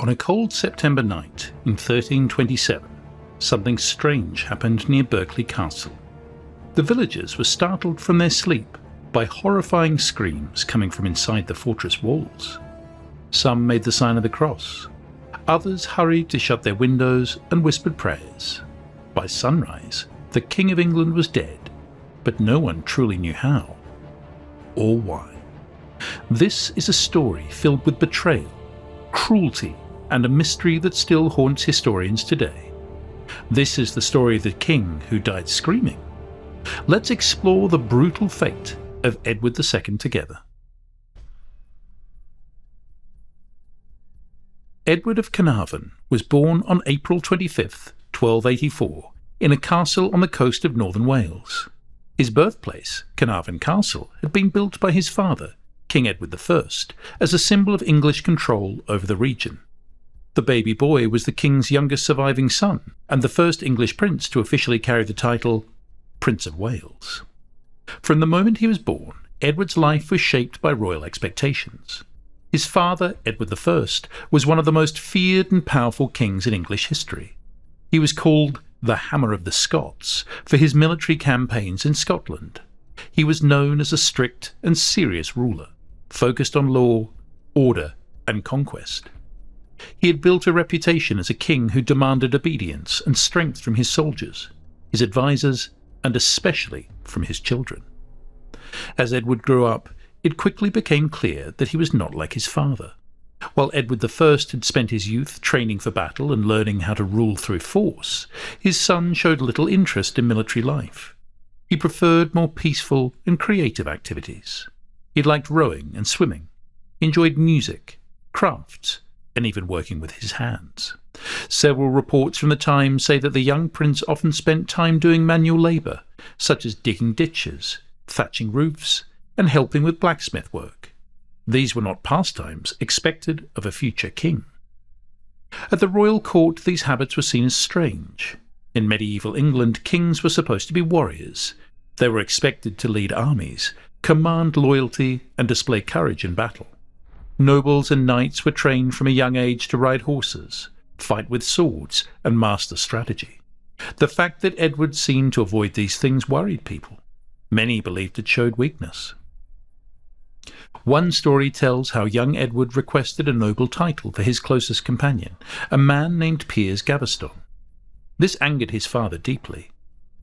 On a cold September night in 1327, something strange happened near Berkeley Castle. The villagers were startled from their sleep by horrifying screams coming from inside the fortress walls. Some made the sign of the cross. Others hurried to shut their windows and whispered prayers. By sunrise, the King of England was dead, but no one truly knew how or why. This is a story filled with betrayal, cruelty, and a mystery that still haunts historians today. This is the story of the king who died screaming. Let's explore the brutal fate of Edward II together. Edward of Carnarvon was born on April 25th, 1284, in a castle on the coast of northern Wales. His birthplace, Carnarvon Castle, had been built by his father, King Edward I, as a symbol of English control over the region. The baby boy was the king's youngest surviving son, and the first English prince to officially carry the title Prince of Wales. From the moment he was born, Edward's life was shaped by royal expectations. His father, Edward I, was one of the most feared and powerful kings in English history. He was called the Hammer of the Scots for his military campaigns in Scotland. He was known as a strict and serious ruler, focused on law, order, and conquest. He had built a reputation as a king who demanded obedience and strength from his soldiers, his advisors, and especially from his children. As Edward grew up, it quickly became clear that he was not like his father. While Edward I had spent his youth training for battle and learning how to rule through force, his son showed little interest in military life. He preferred more peaceful and creative activities. He liked rowing and swimming, enjoyed music, crafts, and even working with his hands. Several reports from the time say that the young prince often spent time doing manual labour, such as digging ditches, thatching roofs, and helping with blacksmith work. These were not pastimes expected of a future king. At the royal court, these habits were seen as strange. In medieval England, kings were supposed to be warriors. They were expected to lead armies, command loyalty, and display courage in battle. Nobles and knights were trained from a young age to ride horses, fight with swords, and master strategy. The fact that Edward seemed to avoid these things worried people. Many believed it showed weakness. One story tells how young Edward requested a noble title for his closest companion, a man named Piers Gaveston. This angered his father deeply.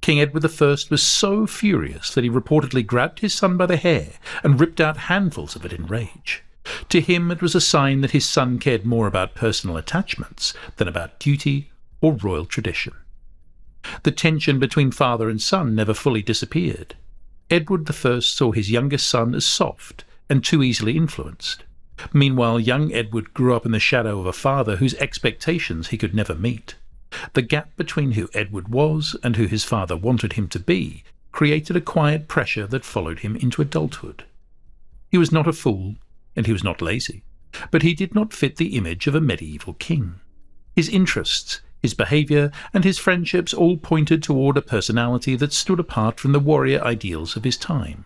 King Edward I was so furious that he reportedly grabbed his son by the hair and ripped out handfuls of it in rage. To him, it was a sign that his son cared more about personal attachments than about duty or royal tradition. The tension between father and son never fully disappeared. Edward I saw his youngest son as soft and too easily influenced. Meanwhile, young Edward grew up in the shadow of a father whose expectations he could never meet. The gap between who Edward was and who his father wanted him to be created a quiet pressure that followed him into adulthood. He was not a fool, and he was not lazy, but he did not fit the image of a medieval king. His interests, his behaviour, and his friendships all pointed toward a personality that stood apart from the warrior ideals of his time.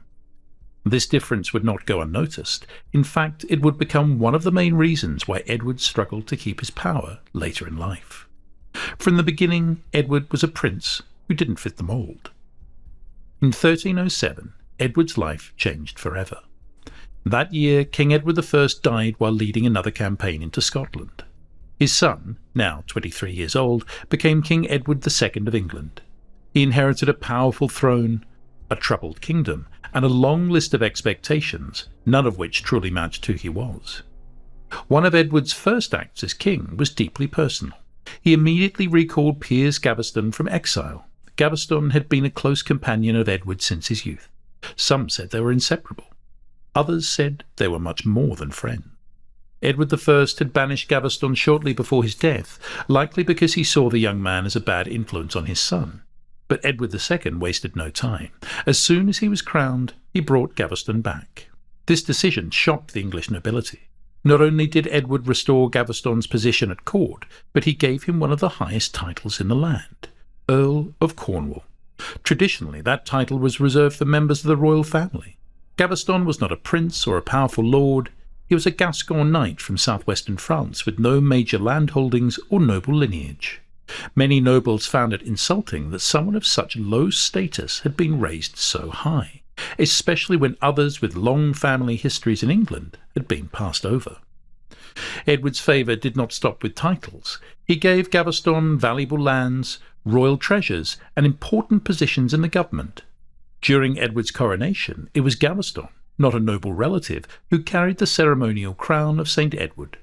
This difference would not go unnoticed. In fact, it would become one of the main reasons why Edward struggled to keep his power later in life. From the beginning, Edward was a prince who didn't fit the mould. In 1307, Edward's life changed forever. That year, King Edward I died while leading another campaign into Scotland. His son, now 23 years old, became King Edward II of England. He inherited a powerful throne, a troubled kingdom, and a long list of expectations, none of which truly matched who he was. One of Edward's first acts as king was deeply personal. He immediately recalled Piers Gaveston from exile. Gaveston had been a close companion of Edward since his youth. Some said they were inseparable. Others said they were much more than friends. Edward I had banished Gaveston shortly before his death, likely because he saw the young man as a bad influence on his son. But Edward II wasted no time. As soon as he was crowned, he brought Gaveston back. This decision shocked the English nobility. Not only did Edward restore Gaveston's position at court, but he gave him one of the highest titles in the land, Earl of Cornwall. Traditionally, that title was reserved for members of the royal family. Gaveston was not a prince or a powerful lord. he was a Gascon knight from southwestern France with no major landholdings or noble lineage. Many nobles found it insulting that someone of such low status had been raised so high, especially when others with long family histories in England had been passed over. Edward's favour did not stop with titles. He gave Gaveston valuable lands, royal treasures, and important positions in the government. During Edward's coronation, it was Gaveston, not a noble relative, who carried the ceremonial crown of St. Edward.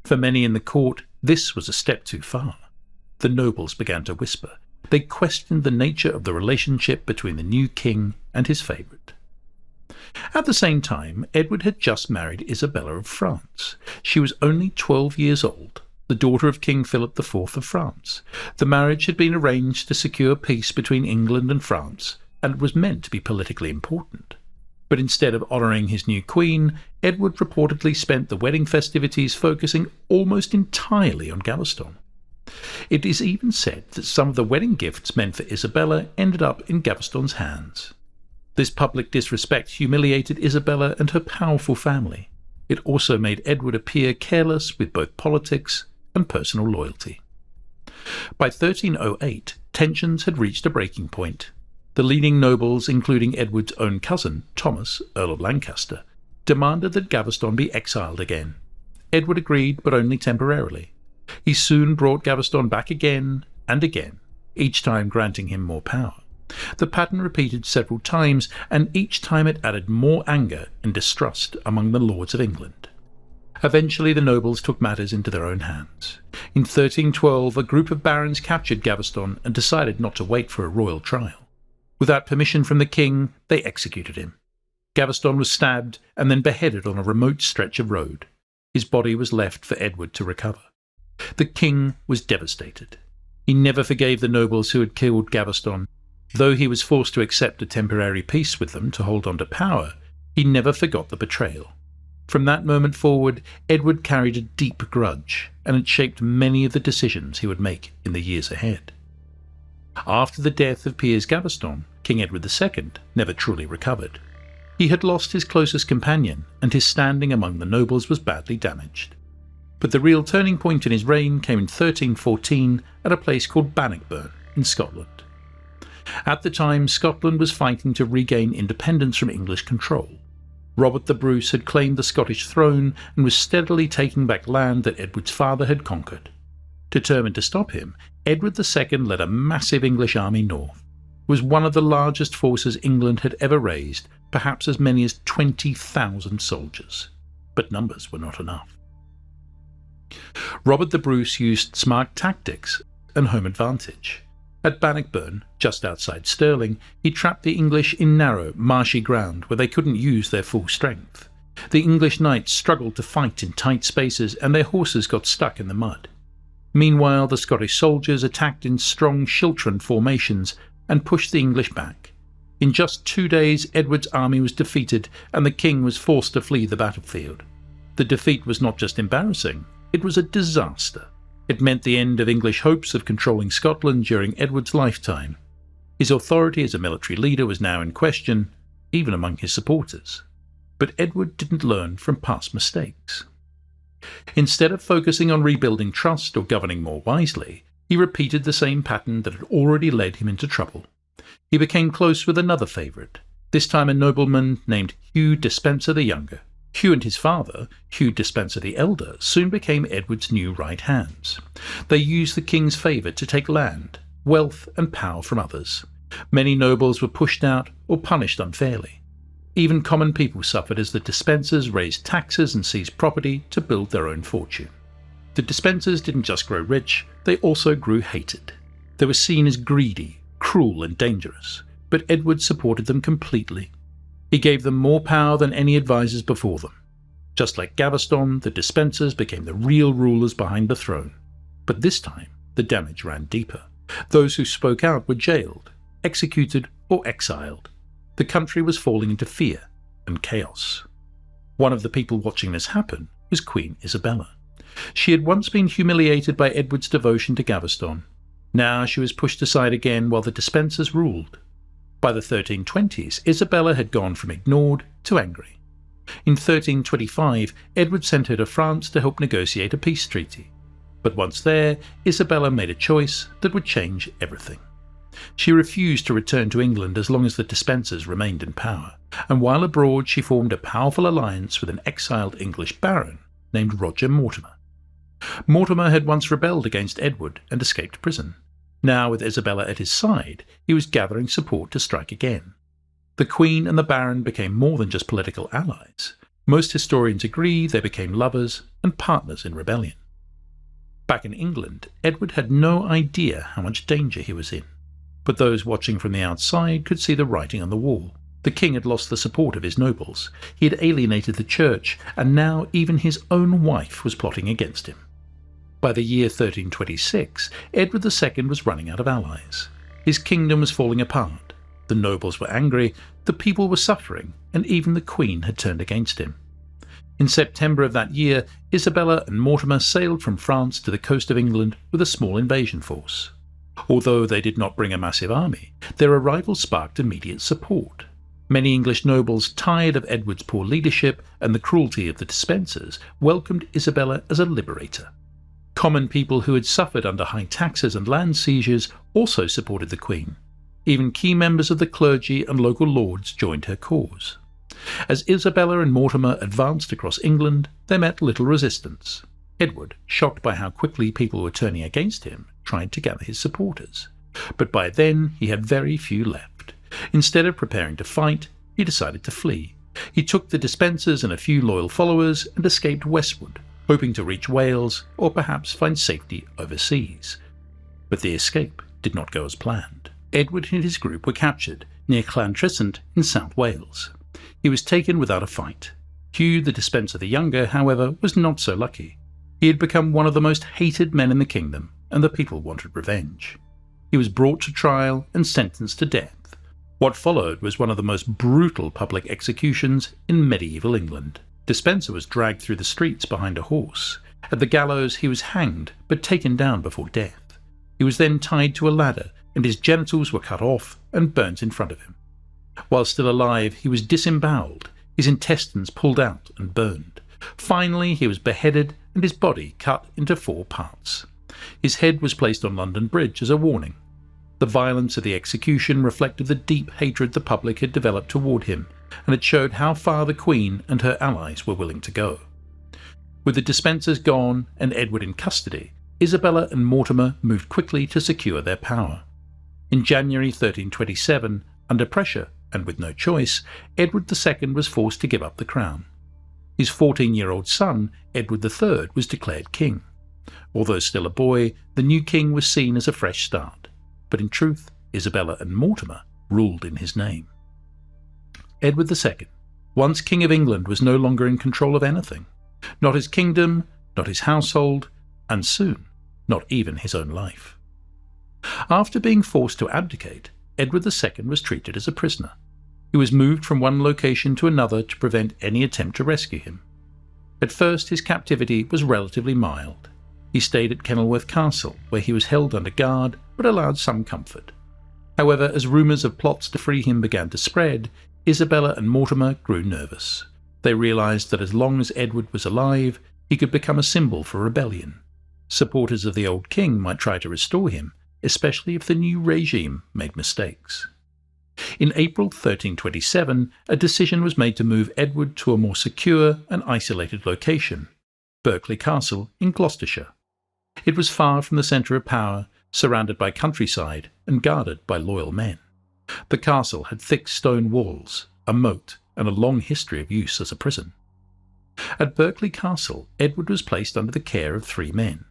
For many in the court, this was a step too far. The nobles began to whisper. They questioned the nature of the relationship between the new king and his favourite. At the same time, Edward had just married Isabella of France. She was only 12 years old, the daughter of King Philip IV of France. The marriage had been arranged to secure peace between England and France, and it was meant to be politically important. But instead of honouring his new queen, Edward reportedly spent the wedding festivities focusing almost entirely on Gaveston. It is even said that some of the wedding gifts meant for Isabella ended up in Gaveston's hands. This public disrespect humiliated Isabella and her powerful family. It also made Edward appear careless with both politics and personal loyalty. By 1308, tensions had reached a breaking point. The leading nobles, including Edward's own cousin, Thomas, Earl of Lancaster, demanded that Gaveston be exiled again. Edward agreed, but only temporarily. He soon brought Gaveston back again and again, each time granting him more power. The pattern repeated several times, and each time it added more anger and distrust among the lords of England. Eventually the nobles took matters into their own hands. In 1312 a group of barons captured Gaveston and decided not to wait for a royal trial. Without permission from the king, they executed him. Gaveston was stabbed and then beheaded on a remote stretch of road. His body was left for Edward to recover. The king was devastated. He never forgave the nobles who had killed Gaveston. Though he was forced to accept a temporary peace with them to hold on to power, he never forgot the betrayal. From that moment forward, Edward carried a deep grudge, and it shaped many of the decisions he would make in the years ahead. After the death of Piers Gaveston, King Edward II never truly recovered. He had lost his closest companion, and his standing among the nobles was badly damaged. But the real turning point in his reign came in 1314 at a place called Bannockburn in Scotland. At the time, Scotland was fighting to regain independence from English control. Robert the Bruce had claimed the Scottish throne and was steadily taking back land that Edward's father had conquered. Determined to stop him, Edward II led a massive English army north. It was one of the largest forces England had ever raised, perhaps as many as 20,000 soldiers. But numbers were not enough. Robert the Bruce used smart tactics and home advantage. At Bannockburn, just outside Stirling, he trapped the English in narrow, marshy ground where they couldn't use their full strength. The English knights struggled to fight in tight spaces and their horses got stuck in the mud. Meanwhile, the Scottish soldiers attacked in strong schiltron formations and pushed the English back. In just 2 days, Edward's army was defeated and the king was forced to flee the battlefield. The defeat was not just embarrassing, it was a disaster. It meant the end of English hopes of controlling Scotland during Edward's lifetime. His authority as a military leader was now in question, even among his supporters. But Edward didn't learn from past mistakes. Instead of focusing on rebuilding trust or governing more wisely, he repeated the same pattern that had already led him into trouble. He became close with another favourite, this time a nobleman named Hugh Despenser the Younger. Hugh and his father, Hugh Despenser the Elder, soon became Edward's new right hands. They used the king's favour to take land, wealth and power from others. Many nobles were pushed out or punished unfairly. Even common people suffered as the Despensers raised taxes and seized property to build their own fortune. The Despensers didn't just grow rich, they also grew hated. They were seen as greedy, cruel and dangerous, but Edward supported them completely. He gave them more power than any advisors before them. Just like Gaveston, the Despensers became the real rulers behind the throne. But this time, the damage ran deeper. Those who spoke out were jailed, executed or exiled. The country was falling into fear and chaos. One of the people watching this happen was Queen Isabella. She had once been humiliated by Edward's devotion to Gaveston. Now she was pushed aside again while the Despensers ruled. By the 1320s, Isabella had gone from ignored to angry. In 1325, Edward sent her to France to help negotiate a peace treaty. But once there, Isabella made a choice that would change everything. She refused to return to England as long as the Despensers remained in power, and while abroad she formed a powerful alliance with an exiled English baron named Roger Mortimer. Mortimer had once rebelled against Edward and escaped prison. Now, with Isabella at his side, he was gathering support to strike again. The Queen and the Baron became more than just political allies. Most historians agree they became lovers and partners in rebellion. Back in England, Edward had no idea how much danger he was in. But those watching from the outside could see the writing on the wall. The king had lost the support of his nobles, he had alienated the church, and now even his own wife was plotting against him. By the year 1326, Edward II was running out of allies. His kingdom was falling apart. The nobles were angry, the people were suffering, and even the Queen had turned against him. In September of that year, Isabella and Mortimer sailed from France to the coast of England with a small invasion force. Although they did not bring a massive army, their arrival sparked immediate support. Many English nobles, tired of Edward's poor leadership and the cruelty of the Despensers, welcomed Isabella as a liberator. Common people who had suffered under high taxes and land seizures also supported the Queen. Even key members of the clergy and local lords joined her cause. As Isabella and Mortimer advanced across England, they met little resistance. Edward, shocked by how quickly people were turning against him, tried to gather his supporters. But by then he had very few left. Instead of preparing to fight, he decided to flee. He took the Despensers and a few loyal followers and escaped westward, hoping to reach Wales or perhaps find safety overseas. But the escape did not go as planned. Edward and his group were captured near Llantrisant in South Wales. He was taken without a fight. Hugh the Despenser the Younger, however, was not so lucky. He had become one of the most hated men in the kingdom, and the people wanted revenge. He was brought to trial and sentenced to death. What followed was one of the most brutal public executions in medieval England. Despenser was dragged through the streets behind a horse. At the gallows he was hanged, but taken down before death. He was then tied to a ladder, and his genitals were cut off and burnt in front of him. While still alive, he was disemboweled, his intestines pulled out and burned. Finally, he was beheaded and his body cut into 4 parts. His head was placed on London Bridge as a warning. The violence of the execution reflected the deep hatred the public had developed toward him, and it showed how far the Queen and her allies were willing to go. With the Despensers gone and Edward in custody, Isabella and Mortimer moved quickly to secure their power. In January 1327, under pressure and with no choice, Edward II was forced to give up the crown. His 14-year-old son, Edward III, was declared king. Although still a boy, the new king was seen as a fresh start. But in truth, Isabella and Mortimer ruled in his name. Edward II, once King of England, was no longer in control of anything. Not his kingdom, not his household, and soon, not even his own life. After being forced to abdicate, Edward II was treated as a prisoner. He was moved from one location to another to prevent any attempt to rescue him. At first, his captivity was relatively mild. He stayed at Kenilworth Castle, where he was held under guard but allowed some comfort. However, as rumours of plots to free him began to spread, Isabella and Mortimer grew nervous. They realised that as long as Edward was alive, he could become a symbol for rebellion. Supporters of the old king might try to restore him, especially if the new regime made mistakes. In April 1327, a decision was made to move Edward to a more secure and isolated location, Berkeley Castle in Gloucestershire. It was far from the centre of power, surrounded by countryside and guarded by loyal men. The castle had thick stone walls, a moat, and a long history of use as a prison. At Berkeley Castle, Edward was placed under the care of 3 men: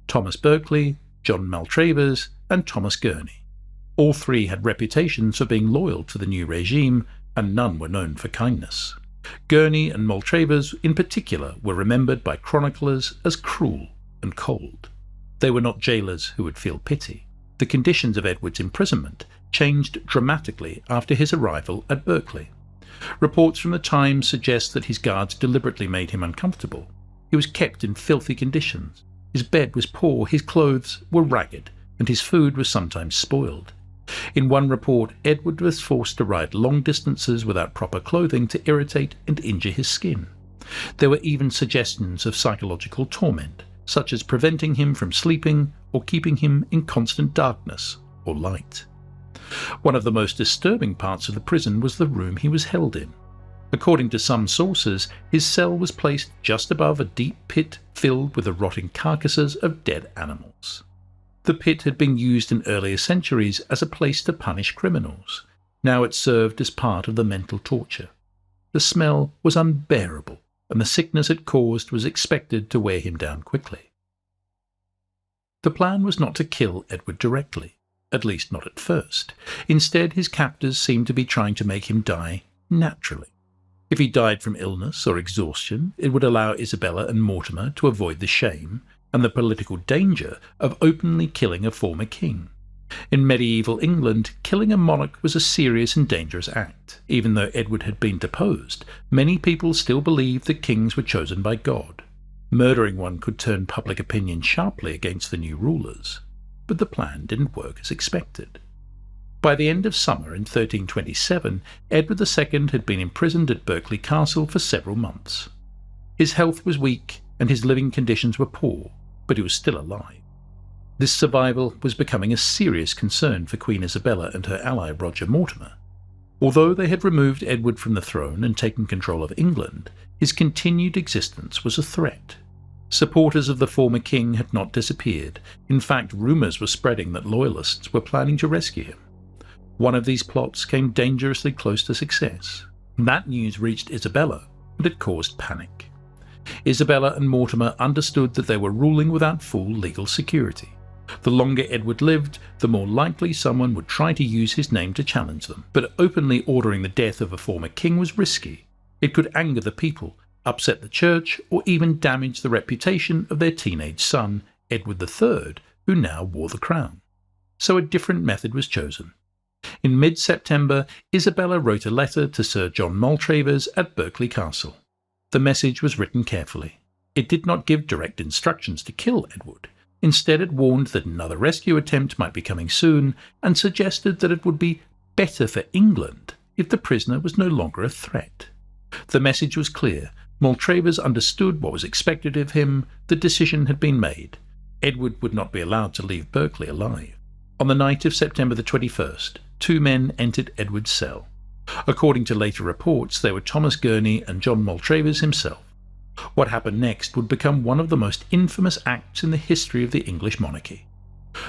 Thomas Berkeley, John Maltravers, and Thomas Gurney. All 3 had reputations for being loyal to the new regime, and none were known for kindness. Gurney and Maltravers in particular were remembered by chroniclers as cruel and cold. They were not jailers who would feel pity. The conditions of Edward's imprisonment changed dramatically after his arrival at Berkeley. Reports from the Times suggest that his guards deliberately made him uncomfortable. He was kept in filthy conditions. His bed was poor, his clothes were ragged, and his food was sometimes spoiled. In one report, Edward was forced to ride long distances without proper clothing to irritate and injure his skin. There were even suggestions of psychological torment, such as preventing him from sleeping or keeping him in constant darkness or light. One of the most disturbing parts of the prison was the room he was held in. According to some sources, his cell was placed just above a deep pit filled with the rotting carcasses of dead animals. The pit had been used in earlier centuries as a place to punish criminals. Now it served as part of the mental torture. The smell was unbearable, and the sickness it caused was expected to wear him down quickly. The plan was not to kill Edward directly, at least not at first. Instead, his captors seemed to be trying to make him die naturally. If he died from illness or exhaustion, it would allow Isabella and Mortimer to avoid the shame and the political danger of openly killing a former king. In medieval England, killing a monarch was a serious and dangerous act. Even though Edward had been deposed, many people still believed that kings were chosen by God. Murdering one could turn public opinion sharply against the new rulers. But the plan didn't work as expected. By the end of summer in 1327, Edward II had been imprisoned at Berkeley Castle for several months. His health was weak and his living conditions were poor, but he was still alive. This survival was becoming a serious concern for Queen Isabella and her ally Roger Mortimer. Although they had removed Edward from the throne and taken control of England, his continued existence was a threat. Supporters of the former king had not disappeared. In fact, rumours were spreading that loyalists were planning to rescue him. One of these plots came dangerously close to success. That news reached Isabella, and it caused panic. Isabella and Mortimer understood that they were ruling without full legal security. The longer Edward lived, the more likely someone would try to use his name to challenge them. But openly ordering the death of a former king was risky. It could anger the people, upset the church, or even damage the reputation of their teenage son, Edward III, who now wore the crown. So a different method was chosen. In mid-September, Isabella wrote a letter to Sir John Maltravers at Berkeley Castle. The message was written carefully. It did not give direct instructions to kill Edward. Instead, it warned that another rescue attempt might be coming soon and suggested that it would be better for England if the prisoner was no longer a threat. The message was clear. Maltravers understood what was expected of him. The decision had been made. Edward would not be allowed to leave Berkeley alive. On the night of September the 21st, two men entered Edward's cell. According to later reports, they were Thomas Gurney and John Maltravers himself. What happened next would become one of the most infamous acts in the history of the English monarchy.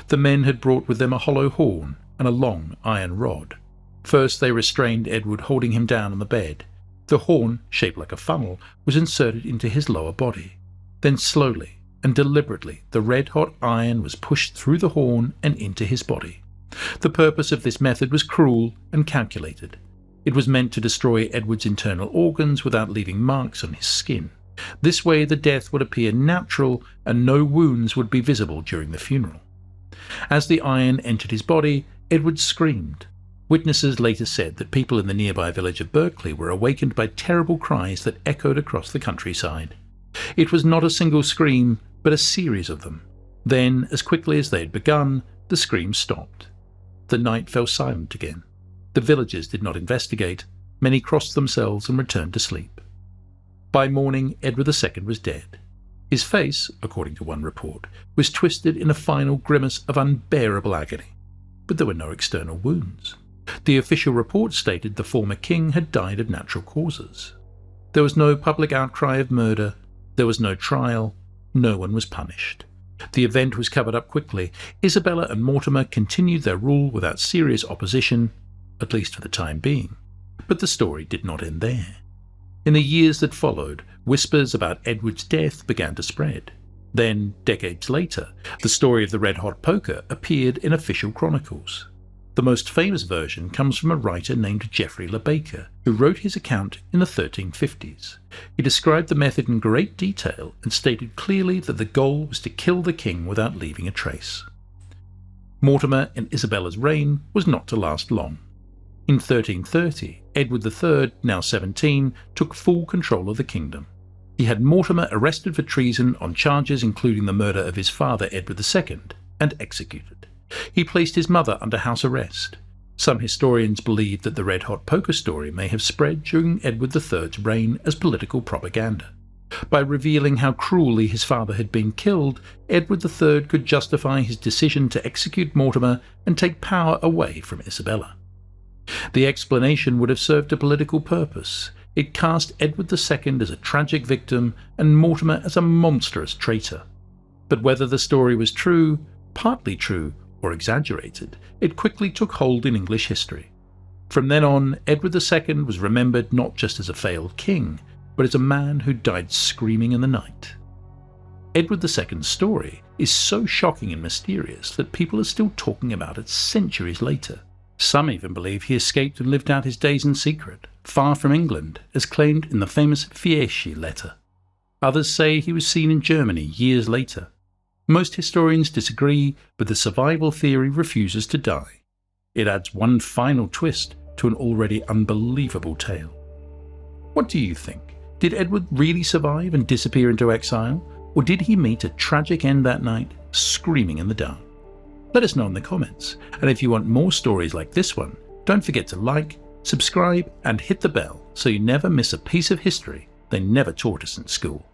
The men had brought with them a hollow horn and a long iron rod. First they restrained Edward, holding him down on the bed. The horn, shaped like a funnel, was inserted into his lower body. Then slowly and deliberately the red-hot iron was pushed through the horn and into his body. The purpose of this method was cruel and calculated. It was meant to destroy Edward's internal organs without leaving marks on his skin. This way the death would appear natural and no wounds would be visible during the funeral. As the iron entered his body, Edward screamed. Witnesses later said that people in the nearby village of Berkeley were awakened by terrible cries that echoed across the countryside. It was not a single scream, but a series of them. Then, as quickly as they had begun, the screams stopped. The night fell silent again. The villagers did not investigate. Many crossed themselves and returned to sleep. By morning, Edward II was dead. His face, according to one report, was twisted in a final grimace of unbearable agony. But there were no external wounds. The official report stated the former king had died of natural causes. There was no public outcry of murder. There was no trial. No one was punished. The event was covered up quickly. Isabella and Mortimer continued their rule without serious opposition, at least for the time being. But the story did not end there. In the years that followed, whispers about Edward's death began to spread. Then, decades later, the story of the red-hot poker appeared in official chronicles. The most famous version comes from a writer named Geoffrey Le Baker, who wrote his account in the 1350s. He described the method in great detail and stated clearly that the goal was to kill the king without leaving a trace. Mortimer and Isabella's reign was not to last long. In 1330, Edward III, now 17, took full control of the kingdom. He had Mortimer arrested for treason on charges including the murder of his father Edward II, and executed. He placed his mother under house arrest. Some historians believe that the red-hot poker story may have spread during Edward III's reign as political propaganda. By revealing how cruelly his father had been killed, Edward III could justify his decision to execute Mortimer and take power away from Isabella. The explanation would have served a political purpose. It cast Edward II as a tragic victim and Mortimer as a monstrous traitor. But whether the story was true, partly true, or exaggerated, it quickly took hold in English history. From then on, Edward II was remembered not just as a failed king, but as a man who died screaming in the night. Edward II's story is so shocking and mysterious that people are still talking about it centuries later. Some even believe he escaped and lived out his days in secret, far from England, as claimed in the famous Fieschi letter. Others say he was seen in Germany years later. Most historians disagree, but the survival theory refuses to die. It adds one final twist to an already unbelievable tale. What do you think? Did Edward really survive and disappear into exile, or did he meet a tragic end that night, screaming in the dark? Let us know in the comments, and if you want more stories like this one, don't forget to like, subscribe, and hit the bell so you never miss a piece of history they never taught us in school.